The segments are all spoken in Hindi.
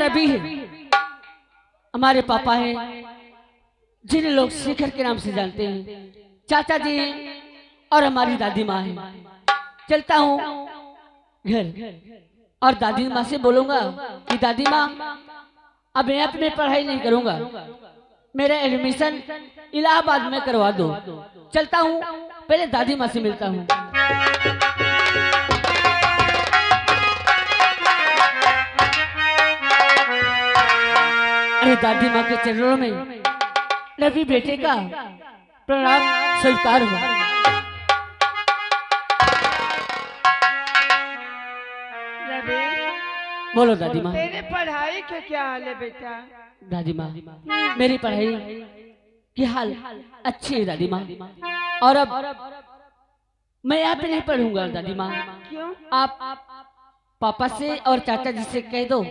रवि है, हमारे पापा हैं जिन्हें लोग शेखर के नाम से जानते हैं, चाचा जी और हमारी दादी माँ है। चलता हूँ घर और दादी माँ से बोलूंगा कि दादी माँ अब मैं अपनी पढ़ाई नहीं करूंगा, मेरा एडमिशन इलाहाबाद में करवा दो। चलता हूँ, पहले दादी माँ से मिलता हूँ। अरे दादी माँ के चरणों में रवि बेटे का प्रणाम स्वीकार हुआ। रवि, बोलो दादी माँ। तेरे पढ़ाई का क्या हाल है बेटा? दादी माँ, मेरी पढ़ाई की हाल अच्छी है दादी माँ, और अब मैं यहाँ पे नहीं पढ़ूंगा दादी माँ। क्यों? आप पापा से और चाचा जी से कह दो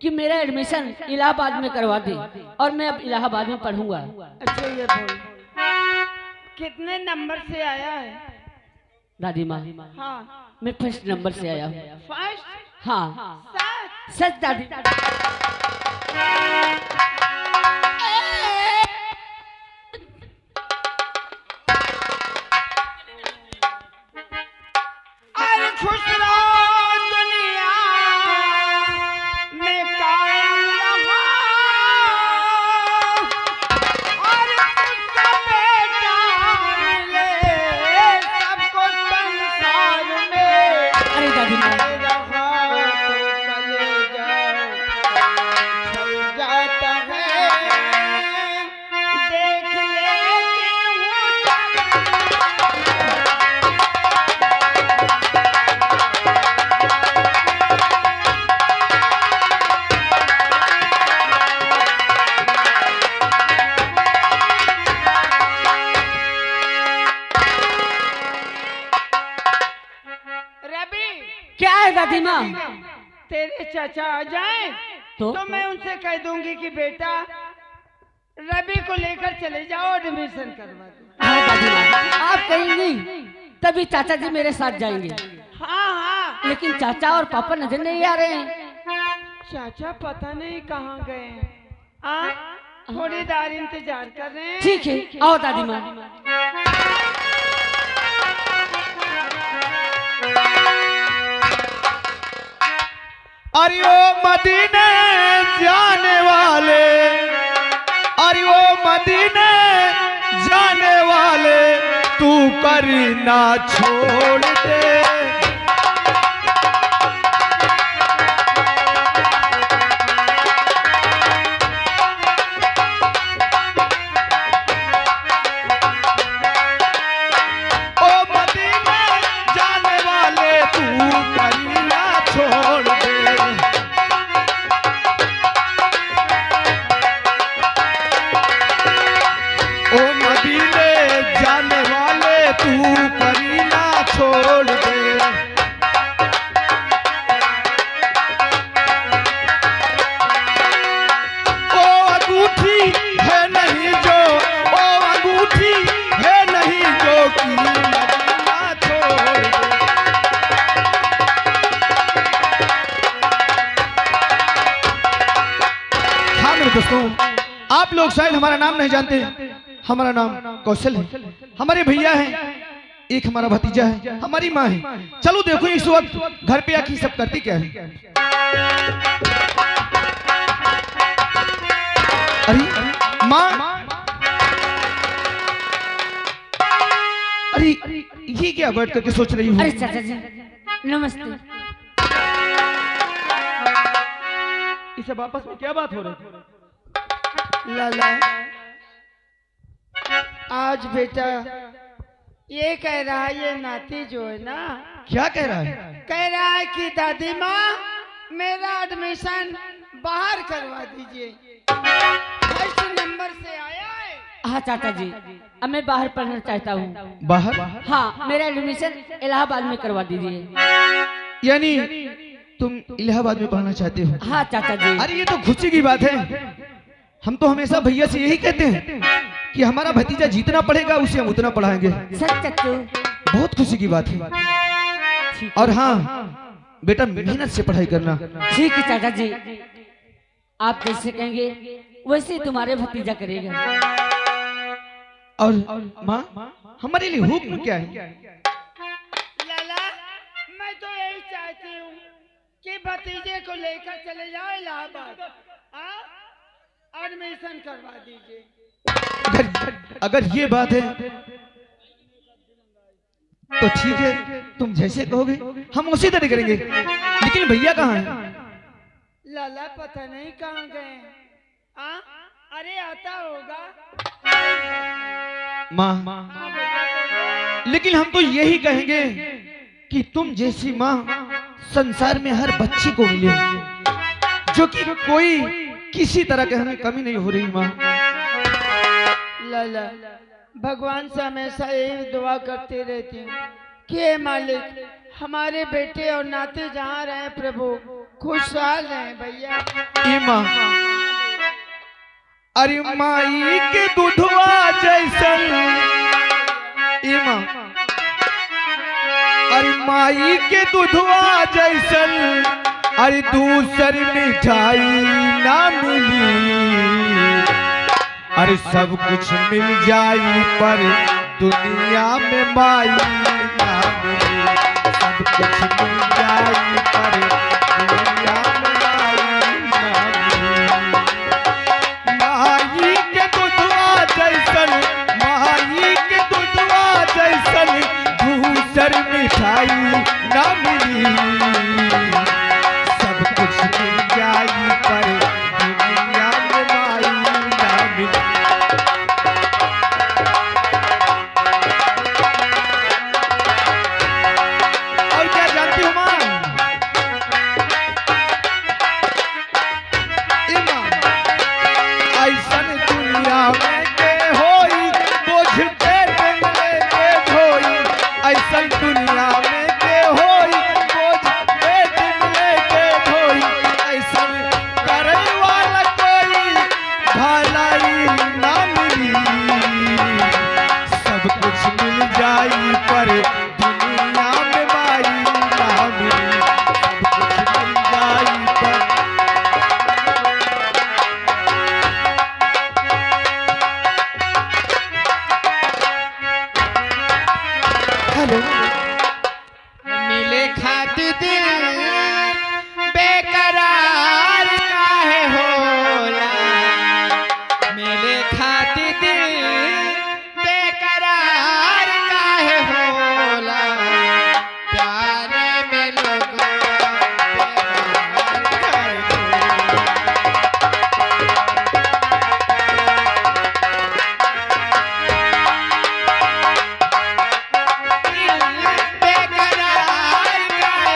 कि मेरा एडमिशन इलाहाबाद में करवा दे और मैं अब इलाहाबाद में पढ़ूंगा। अच्छा ये बोल, कितने नंबर से आया है? दादी माँ, हाँ, मैं फर्स्ट नंबर से आया हूँ। फर्स्ट? हाँ सच? सच दादी। अरे खुश रहो दुनिया में कायम रहो, और तुझका बेटा मिले सबको संसार में। अरे दादी माँ, रहा तो कलेजा छल जाता है, देख लेती हूँ रवि। क्या है दादी माँ? तेरे चाचा आ जाएं तो मैं उनसे कह दूंगी कि बेटा रवि को लेकर चले जाओ, एडमिशन करवा दो। हाँ दादी माँ, आप कहेंगी तभी चाचा जी मेरे साथ जाएंगे, हाँ हाँ, लेकिन चाचा और पापा नजर नहीं आ रहे हैं। चाचा पता नहीं कहाँ गए हैं। थोड़ी देर इंतजार कर रहे हैं। ठीक है, आओ दादी माँ। अरे ओ मदीने जाने वाले, अरे ओ मदीने जाने वाले, तू करी ना छोड़ दे। ओ मदीने जाने वाले, तू करी ना छोड़ दे। ओ मदीने जाने वाले, तू करी ना छोड़ दे। ओ अंगूठी है नहीं जो, ओ अंगूठी है नहीं जो कि मदीना छोड़ दे। हाँ मेरे दोस्तों, आप लोग शायद हमारा नाम नहीं जानते। हमारा नाम कौशल है, हमारे भैया हैं, एक हमारा भतीजा है, हमारी माँ है। चलो देखो इस वक्त घर पे आके सब करती क्या है। अरे माँ, अरे ये क्या बैठ करके सोच रही अरे हूँ? चाचा जी नमस्ते। ये सब आपस में क्या बात हो रही है? लाला, आज बेटा ये कह रहा है, ये नाती जो है ना, क्या कह रहा है? कह रहा है कि दादी माँ मेरा एडमिशन बाहर करवा दीजिए, फर्स्ट नंबर से आया है। हाँ चाचा जी, अब मैं बाहर पढ़ना चाहता हूँ। बाहर? हाँ, मेरा एडमिशन इलाहाबाद में करवा दीजिए। यानी तुम इलाहाबाद में पढ़ना चाहते हो? हाँ चाचा जी। अरे ये तो खुशी की बात है। हम तो हमेशा भैया से यही कहते हैं कि हमारा भतीजा जितना पढ़ेगा उसे हम उतना पढ़ाएंगे। सच चच्चू, बहुत खुशी की बात है। और हाँ बेटा, मेहनत से पढ़ाई करना। ठीक है चाचा जी। आप जैसे कहेंगे वैसे तुम्हारे भतीजा करेगा। और माँ हमारे लिए हुक्म क्या है? लाला, मैं तो यही चाहती हूँ कि भतीजे को लेकर चले जाओ इलाहाबाद, एडमिशन करवा दीजिए। अगर ये बात है तो ठीक है, तुम जैसे कहोगे हम उसी तरह करेंगे। लेकिन भैया कहाँ हैं? लाला पता नहीं कहाँ गए। अरे आता होगा। माँ लेकिन हम तो यही कहेंगे कि तुम जैसी माँ संसार में हर बच्ची को मिले, जो कि कोई किसी तरह के हमें कमी नहीं हो रही। माँ लाला, भगवान से हमेशा यही दुआ करती रहती हूँ कि हे मालिक हमारे बेटे और नाते जहाँ रहे प्रभु खुशहाल रहे भैया। माँ अरे माई के दूधवा जैसन, माँ अरे माई के दूधवा जैसन, अरे दूसरी मिठाई ना मिली। अरे सब कुछ मिल जाई पर दुनिया में माई ना मिली। सब कुछ मिल जाई पर दुनिया में माई ना मिली। माई के दूधवा जैसन, माई के दूधवा जैसन, दूसर मिठाई ना मिली। सब कुछ मिल जाई पर दुनिया में माई ना मिली। और क्या जानती हो माँ? ऐसन दुनिया में के होई बोझ पे डंगले के ढोई। ऐसन दुनिया में के होई बोझ पे डंगले के ढोई। ऐसन करे वाला कोई भलाई ना मिली। सब कुछ मिल जाई पर दुनिया में माई ना मिली। सब कुछ मिल जाई पर मिले खातिर दिल बेकरार काहे होला। मिले खातिर दिल बेकरार काहे होला। प्यार में लोग बेकरार काहे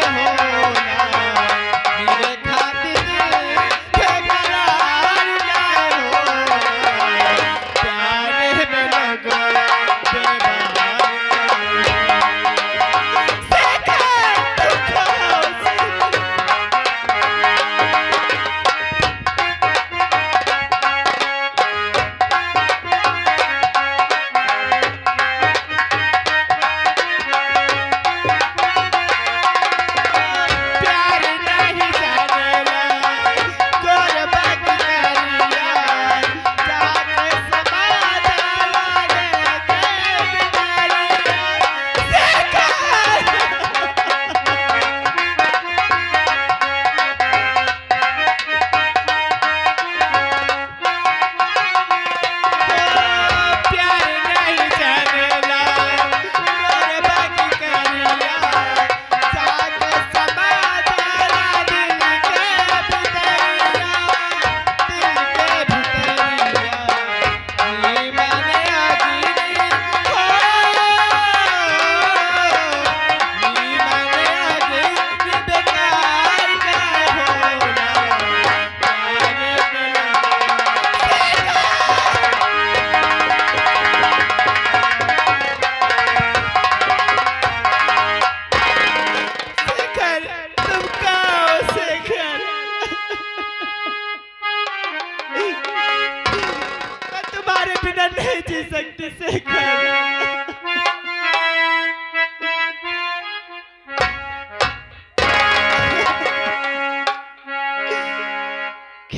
नहीं जी सकती शेखर।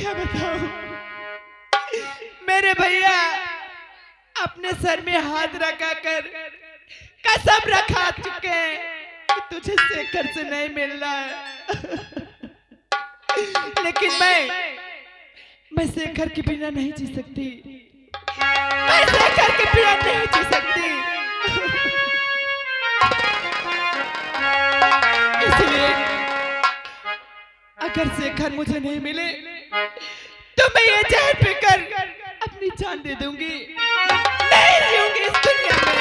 क्या बताऊं? मेरे भैया अपने सर में हाथ रखा कर कसम रखा चुके हैं कि तुझे शेखर से नहीं मिलना है। लेकिन मैं शेखर के बिना नहीं जी सकती। मैं शेखर के बिना नहीं जी सकती। इसलिए अगर शेखर मुझे नहीं मिले तो मैं ये जहर पीकर अपनी जान दे दूंगी। नहीं जीऊंगी इस दुनिया में।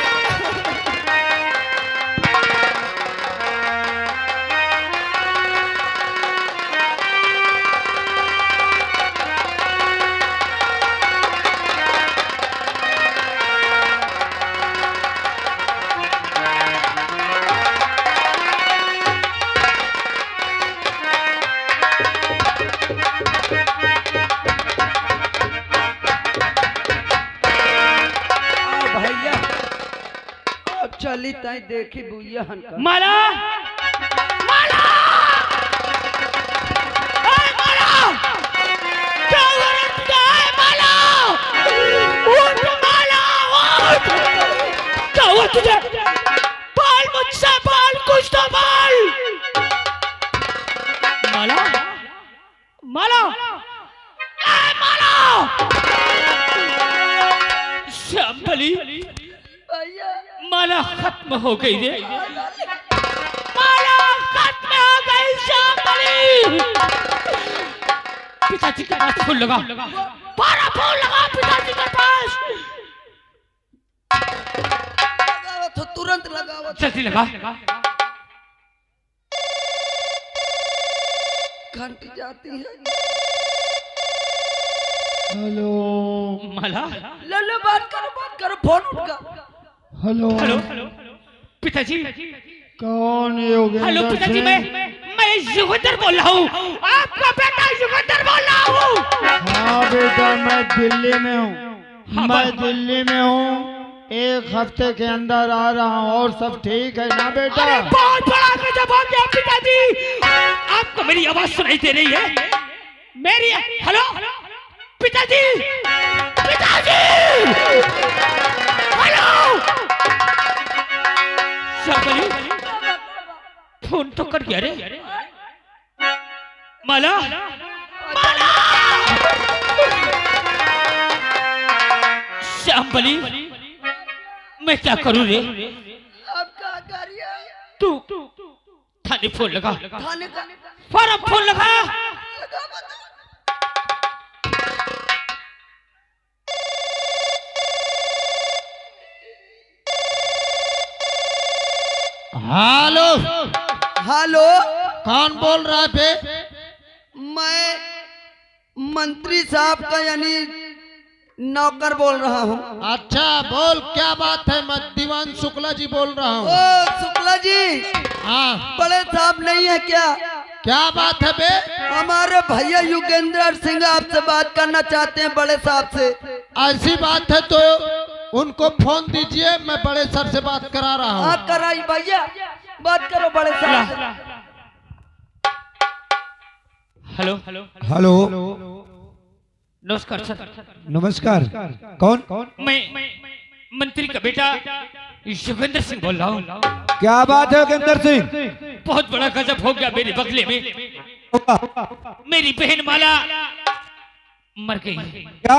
चली ताई देखी बुइया हनका माला माला माला क्या हो रहा है? माला उठ माला उठ। क्या हुआ तुझे? बोल मुझसे, बोल कुछ तो बोल। माला माला माला श्यामली माला खत्म हो गई रे। माला खत्म हो गई श्यामली। पिताजी के पास फूल लगा, बारह फूल लगा पिताजी के पास। तो तुरंत लगाओ। जल्दी लगा। घंटी जाती है। हेलो माला लो बात करो फोन उठा। हेलो हेलो पिताजी। कौन योगेंद्र हेलो पिताजी, मैं युगंधर बोल रहा हूँ। आपका बेटा युगंधर बोल रहा हूँ। हाँ बेटा, मैं दिल्ली में हूँ। हाँ, मैं दिल्ली में हूँ। एक हफ्ते के अंदर आ रहा हूँ। और सब ठीक है ना बेटा? अरे बहुत बड़ा गजब हो गया पिताजी। आपको मेरी आवाज सुनाई दे रही है? मेरी हेलो पिताजी, पिताजी हेलो। श्यामली फोन तो कर गया रे। माला माला श्यामली मैं क्या करूं रे? अब क्या करिए? तू थाने फोन लगा। थाने का फॉर्म फोन लगा। हेलो हेलो, कौन बोल रहा है बे? मैं मंत्री साहब का यानी नौकर बोल रहा हूँ। अच्छा बोल, क्या बात है? मैं दीवान शुक्ला जी बोल रहा हूँ। ओ शुक्ला जी, हाँ बड़े साहब नहीं है क्या? क्या बात है बे? हमारे भैया युगेंद्र सिंह आपसे बात करना चाहते हैं, बड़े साहब से। ऐसी बात है तो उनको फोन दीजिए, मैं बड़े सर से बात करा रहा हूँ। आप कराई भैया, बात करो बड़े साहब से। हेलो हेलो नमस्कार सर। नमस्कार। कौन? मैं मंत्री का बेटा युगेंद्र सिंह बोल रहा हूँ। क्या बात है योगेंद्र सिंह? बहुत बड़ा गजब हो गया मेरे बगले में। मेरी बहन माला मर गई। क्या?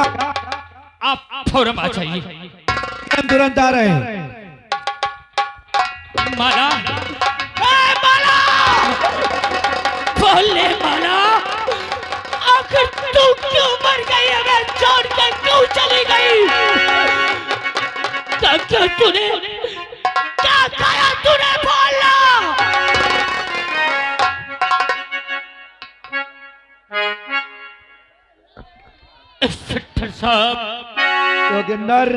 आप फौरन आ जाइए। हम तुरंत आ रहे हैं। माला माला बोले माला, आखिर तू क्यों मर गई? हमें छोड़ के क्यों चली गई? क्या तूने क्या खाया तूने? बोलना। इंस्पेक्टर साहब, योगेंद्र,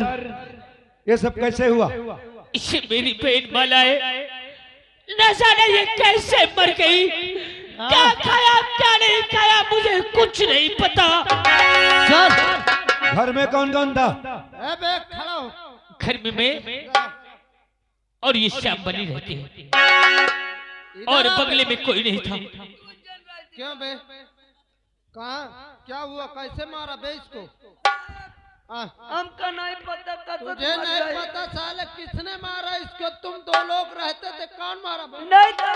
ये सब कैसे हुआ? इसे मेरी बहन माला है, न जाने ये कैसे मर गई। क्या खाया क्या नहीं खाया मुझे कुछ नहीं पता। सर, घर में कौन कौन था? खड़ा हो। घर में मैं और ये श्यामली रहती है और बगले में कोई नहीं था। क्यों बे? कहाँ क्या हुआ, कैसे मारा बे इसको? हमको नहीं पता कसम तुझे नहीं पता साले किसने मारा इसको? तुम दो लोग रहते थे, कौन मारा बे? नहीं था।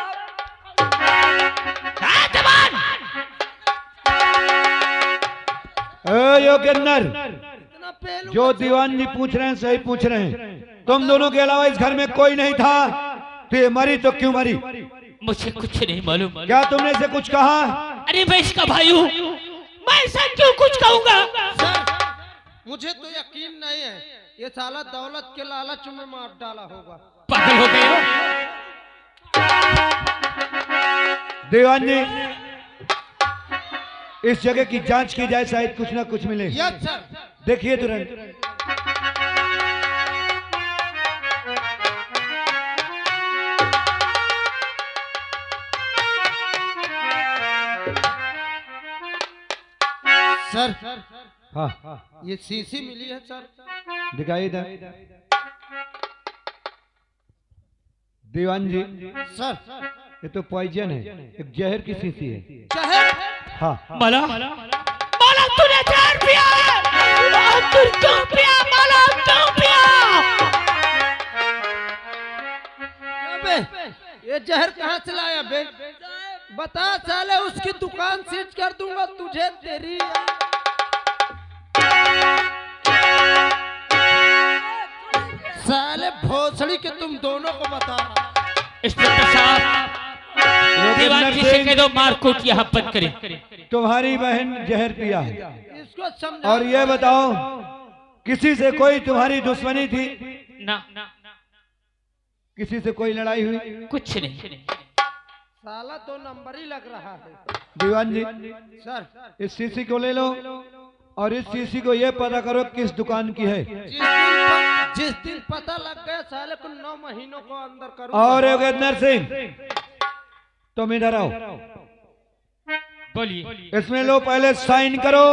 योगेंद्र, इतना पहलू जो दीवान जी पूछ रहे हैं सही पूछ रहे हैं। तुम दोनों के अलावा इस घर में कोई नहीं था, तो ये मरी तो क्यों मरी? मुझे कुछ नहीं मालूम। क्या तुमने इसे कुछ कहा? अरे मैं इसका भाई हूँ, मैं ऐसा क्यों कुछ कहूँगा? सर, मुझे तो यकीन नहीं है, ये साला दौलत के लालच में मार डाला होगा। पागल हो गए हो? दीवान जी, इस जगह की जांच की जाए, शायद कुछ ना कुछ मिले। Yes sir. देखिए तुरंत। सर हाँ, ये शीशी मिली है सर। दिखाइए इधर। दीवान जी, सर ये तो पॉइजन है, एक जहर की शीशी है। शहर हाँ, माला, माला तूने जहर पिया है? तू क्यों पिया माला, क्यों पिया? बे, ये जहर कहाँ से लाया बे? बता साले, उसकी दुकान सीज कर दूंगा तुझे। तेरी साले भोसड़ी के तुम दोनों को बता। इंस्पेक्टर साहब, दीवान जी से कह दो मारकूट यहाँ बंद करें। तुम्हारी बहन जहर पिया है। इसको समझा। और ये बताओ, किसी से कोई तुम्हारी दुश्मनी थी? ना, किसी से कोई लड़ाई हुई? कुछ नहीं। साला तो नंबर ही लग रहा है। दीवान जी, सर, इस शीशी को ले लो और इस शीशी को ये पता करो किस दुकान की है। जिस दिन पता लग गया साले को 9 महीनों को अंदर करूंगा। और योगेंद्र सिंह, तुम इधर आओ। बोलिए। इसमें लो, पहले साइन करो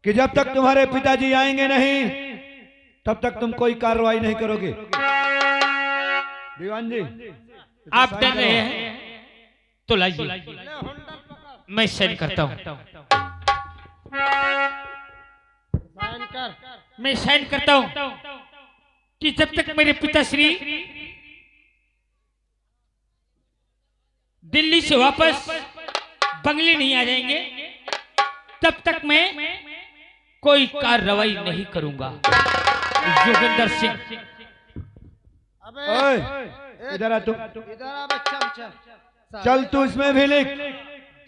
कि जब तक तुम्हारे पिताजी आएंगे नहीं तब तक तुम कोई कार्रवाई नहीं करोगे। दीवान जी, आप डर रहे हैं तो लाइए, मैं साइन करता हूँ। साइन कर। मैं साइन करता हूँ कि जब तक मेरे पिताश्री दिल्ली से वापस बंगले नहीं आ जाएंगे तब तक मैं कोई कार्रवाई नहीं करूंगा। योगेंद्र सिंह। अबे इधर आ तू। इधर आ बे चमचा। चल तू इसमें भी लिख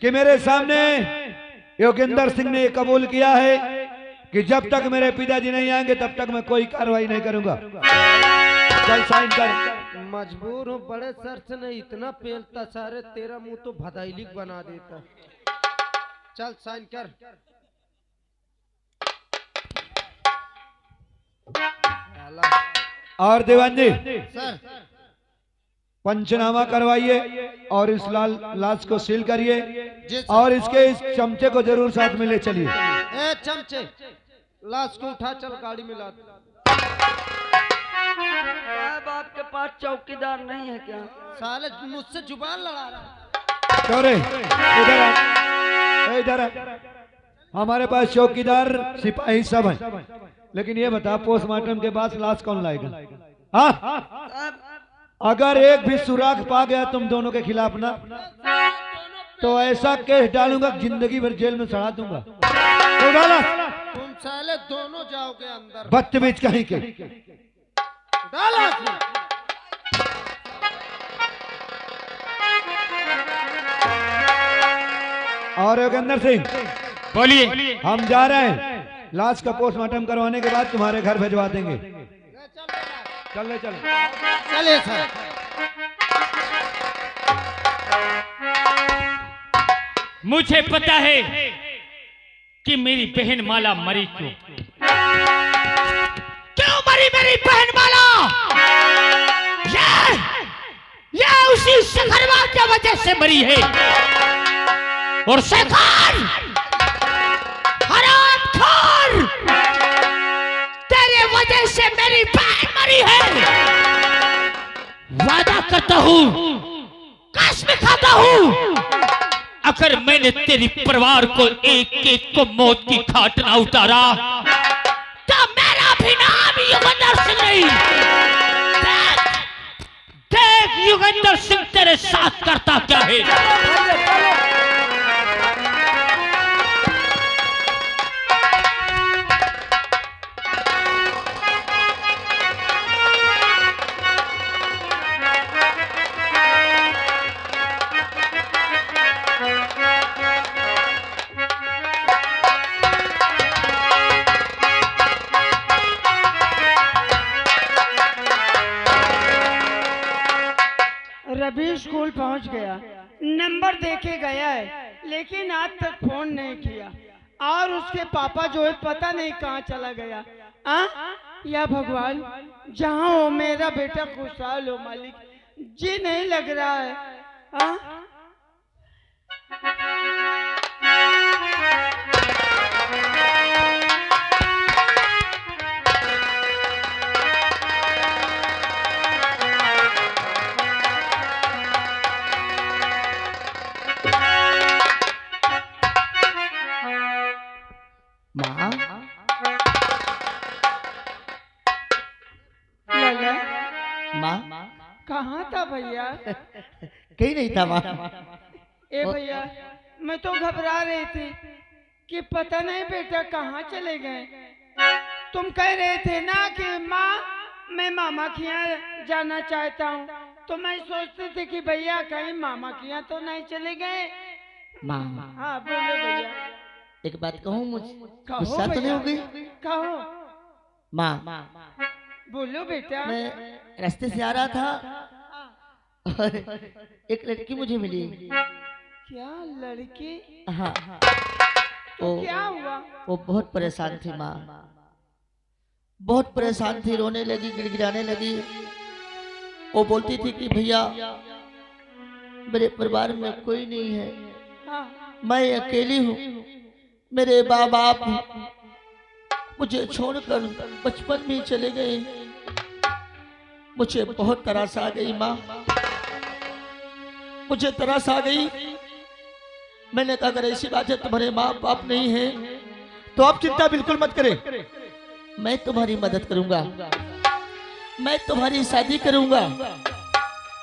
कि मेरे सामने योगेंद्र सिंह ने कबूल किया है कि जब तक मेरे पिताजी नहीं आएंगे तब तक मैं कोई कार्रवाई नहीं करूंगा। चल साइन कर। मजबूर हूँ, बड़े सर से नहीं इतना पेलता सारे, तेरा मुंह तो भदाइलिक बना देता। चल साइन कर। और दीवान जी, सर पंचनामा करवाइए और इस लाश को सील करिए जी सर। और इसके इस चमचे को जरूर साथ में ले चलिए। ए चमचे, लाश को उठा, चल गाड़ी में ला। साहब आपके पास चौकीदार नहीं है क्या? साले मुझसे जुबान लड़ा रहा है। चौरे इधर आ, इधर आ। हमारे पास चौकीदार सिपाही सब हैं, लेकिन ये बता पोस्टमार्टम के बाद लाश कौन लाएगा? हाँ, अगर एक भी सुराग पा गया तुम दोनों के खिलाफ ना, तो ऐसा केस डालूंगा जिंदगी भर जेल में सड़ा दूंगा। तो डाला, तुम साले दोनों जाओगे अंदर। बदतमीज कहीं के। डाला। और योगेंद्र सिंह, बोलिए। हम जा रहे हैं, लाश का पोस्टमार्टम करवाने के बाद तुम्हारे घर भिजवा देंगे। चल ले, चल चलिए सर। मुझे पता है कि मेरी बहन माला मरी क्यों। क्यों मरी मेरी बहन माला? ये उसी शेखरवा की वजह से मरी है। और शेखर हरामखोर, तेरे वजह से मेरी बहन मरी है। वादा करता हूँ, कसम खाता हूँ, अगर मैंने तेरी परिवार को एक एक को मौत की घाट ना उतारा तो मेरा भी नाम युगेंद्र सिंह नहीं। देख युगेंद्र सिंह तेरे साथ करता क्या है। रवि स्कूल पहुंच गया, नंबर देके गया है, लेकिन आज तक फोन नहीं किया। और उसके पापा जो है पता नहीं कहाँ चला गया। या भगवान, जहाँ हो मेरा बेटा खुशहाल हो मालिक। जी नहीं लग रहा है। माँ, लला, माँ कहाँ था भैया? कहीं नहीं था माँ। ए भैया, मैं तो घबरा रही थी कि पता नहीं बेटा कहाँ चले गए। तुम कह रहे थे ना कि माँ मैं मामा के यहाँ जाना चाहता हूँ, तो मैं सोचती थी कि भैया कहीं मामा के यहाँ तो नहीं चले गए। माँ, हाँ बोलो भैया। एक बात कहूँ, कहो गुस्सा तो नहीं हो गई? कहो। माँ, बोलो बेटा। मैं रास्ते से आ रहा था और एक लड़की मुझे मिली। क्या लड़की? हाँ, तो क्या हुआ? वो बहुत परेशान थी माँ, बहुत परेशान थी, रोने लगी, गिड़गिड़ाने लगी। वो बोलती थी कि भैया मेरे परिवार में कोई नहीं है, मैं अकेली हूँ, मेरे माँ बाप मुझे छोड़कर बचपन में चले गए। मुझे बहुत तरस आ गई माँ, मुझे तरस आ गई। मैंने कहा अगर ऐसी बात है तुम्हारे माँ बाप नहीं है तो आप चिंता बिल्कुल मत करें, मैं तुम्हारी मदद करूंगा, मैं तुम्हारी शादी करूंगा।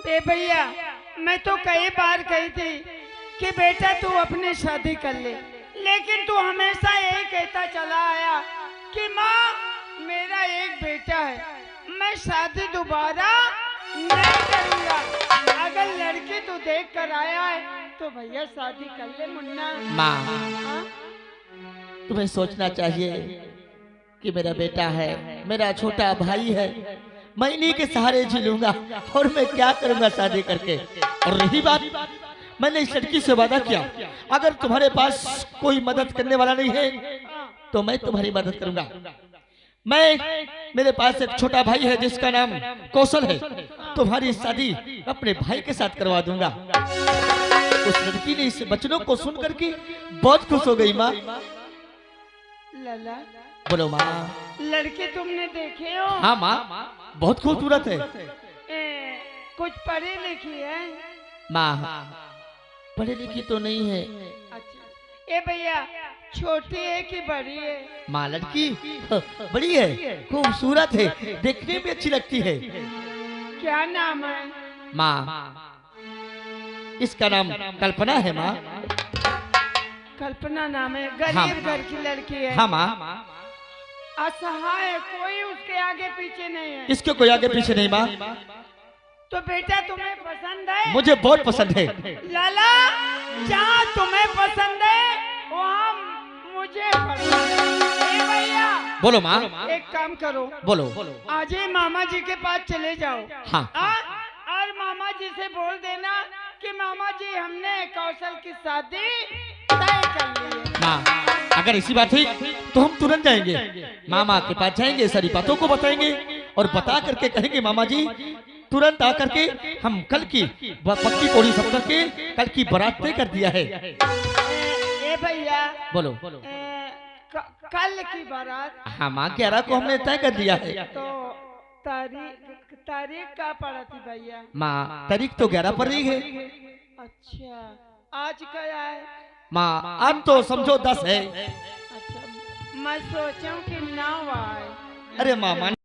ए भैया, मैं तो कई बार कही थी कि बेटा तू अपनी शादी कर ले, लेकिन तू हमेशा यही कहता चला आया कि माँ मेरा एक बेटा है, मैं शादी दोबारा नहीं करूंगा। अगर लड़की तू देख कर आया है तो भैया शादी कर ले मुन्ना। माँ, तुम्हें सोचना चाहिए कि मेरा बेटा है, मेरा छोटा भाई है, मैं इन्हीं के सहारे जी लूंगा और मैं क्या करूंगा शादी करके। और रही बात, मैंने इस लड़की से वादा किया अगर तुम्हारे पास कोई मदद करने वाला नहीं है तो मैं तुम्हारी मदद करूंगा। मेरे पास एक छोटा भाई है जिसका नाम कौशल है, तुम्हारी शादी अपने भाई के साथ करवा दूंगा। उस लड़की ने इस वचनों को सुनकर के बहुत खुश हो गई। माँ, लला, बोलो माँ। लड़के तुमने देखे हो? हाँ माँ, बहुत खूबसूरत है। कुछ पढ़ी लिखी है? माँ, पढ़ी लिखी तो नहीं है। अच्छा, ए भैया छोटी है कि बड़ी है? माँ, लड़की बड़ी है, खूबसूरत है, देखने में अच्छी लगती है। क्या नाम है? माँ, इसका नाम कल्पना है। माँ, कल्पना नाम है? गरीब घर की लड़की है? हाँ माँ। असहाय, कोई उसके आगे पीछे नहीं है? इसके कोई आगे पीछे नहीं माँ। तो बेटा तुम्हें पसंद है? मुझे बहुत पसंद है। लाला, जहाँ तुम्हें पसंद है वहाँ मुझे पसंद है। ए भैया, बोलो माँ। एक काम करो, बोलो। आज ही मामा जी के पास चले जाओ। हाँ। और मामा जी से बोल देना कि मामा जी हमने कौशल की शादी तय कर ली है। माँ, अगर ऐसी बात है तो हम तुरंत जाएंगे, मामा के पास जाएंगे, सारी बातों को बताएंगे और बता करके कहेंगे मामा जी तुरंत आकर के हम कल की पक्की कोड़ी सब करके कल की बारात तय कर दिया है। ए भैया, बोलो। कल की बारात? हाँ माँ, 11 को हमने तय कर दिया है। तो तारीख का पड़ा थी भैया? माँ, तारीख तो 11 पर ही है। अच्छा, आज क्या है? माँ अब तो समझो 10 है। अच्छा, मैं सोचूं कि 9 आए। अरे माँ मान